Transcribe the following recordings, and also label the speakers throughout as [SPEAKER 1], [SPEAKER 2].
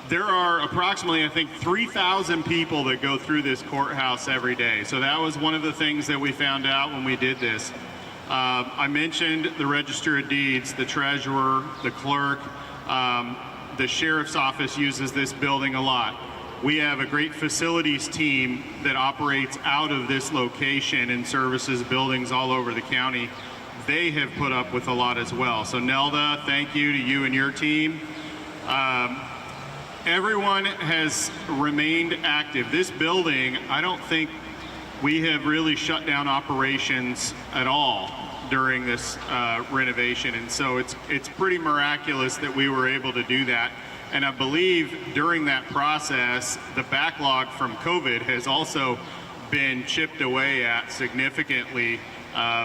[SPEAKER 1] there are approximately, I think, 3,000 people that go through this courthouse every day. So that was one of the things that we found out when we did this. I mentioned the Register of Deeds, the treasurer, the clerk, the sheriff's office uses this building a lot. We have a great facilities team that operates out of this location and services buildings all over the county. They have put up with a lot as well. So Nelda, thank you to you and your team. Everyone has remained active. This building, I don't think we have really shut down operations at all during this renovation, and so it's pretty miraculous that we were able to do that. And I believe during that process, the backlog from COVID has also been chipped away at significantly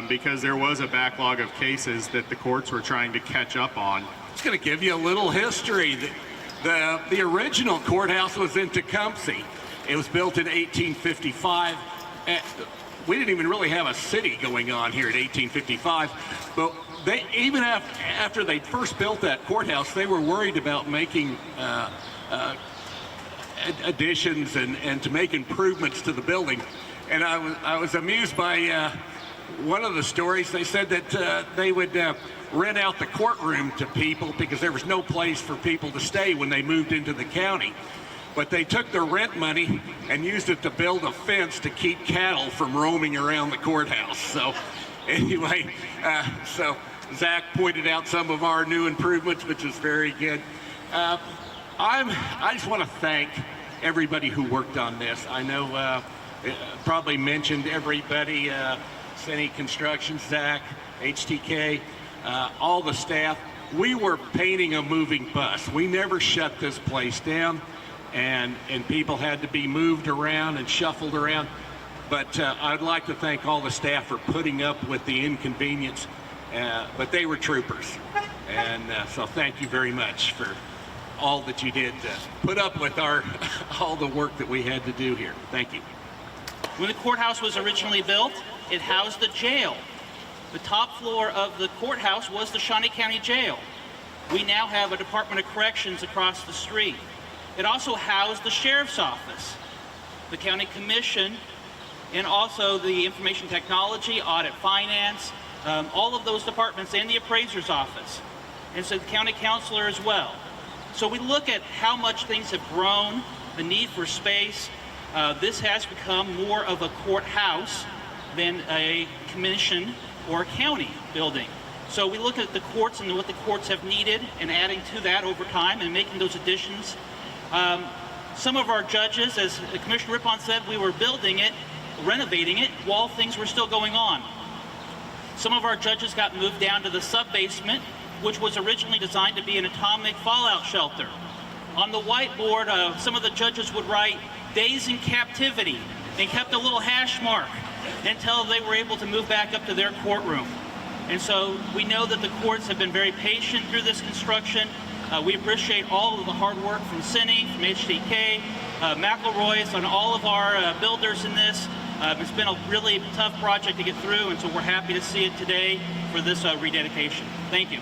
[SPEAKER 1] because there was a backlog of cases that the courts were trying to catch up on.
[SPEAKER 2] It's going to give you a little history. The original courthouse was in Tecumseh. It was built in 1855. We didn't even really have a city going on here in 1855, but they, even after they first built that courthouse, they were worried about making additions and to make improvements to the building. And I was amused by one of the stories. They said that they would rent out the courtroom to people because there was no place for people to stay when they moved into the county. But they took their rent money and used it to build a fence to keep cattle from roaming around the courthouse. So anyway, so Zach pointed out some of our new improvements, which is very good. I just want to thank everybody who worked on this. I know probably mentioned everybody, Senny Construction, Zach, HTK, all the staff. We were painting a moving bus. We never shut this place down. And people had to be moved around and shuffled around. But I'd like to thank all the staff for putting up with the inconvenience, but they were troopers. And so thank you very much for all that you did to put up with all the work that we had to do here. Thank you.
[SPEAKER 3] When the courthouse was originally built, it housed the jail. The top floor of the courthouse was the Shawnee County Jail. We now have a Department of Corrections across the street. It also housed the Sheriff's Office, the County Commission, and also the Information Technology, Audit Finance, all of those departments, and the Appraiser's Office, and so the County Counselor as well. So we look at how much things have grown, the need for space. This has become more of a courthouse than a commission or a county building. So we look at the courts and what the courts have needed and adding to that over time and making those additions. Some of our judges, as Commissioner Rippon said, we were building it, renovating it, while things were still going on. Some of our judges got moved down to the sub-basement, which was originally designed to be an atomic fallout shelter. On the whiteboard, some of the judges would write days in captivity and kept a little hash mark until they were able to move back up to their courtroom. And so we know that the courts have been very patient through this construction. We appreciate all of the hard work from Senny, from HTK, McElroy's, and all of our builders in this. It's been a really tough project to get through, and so we're happy to see it today for this rededication. Thank you.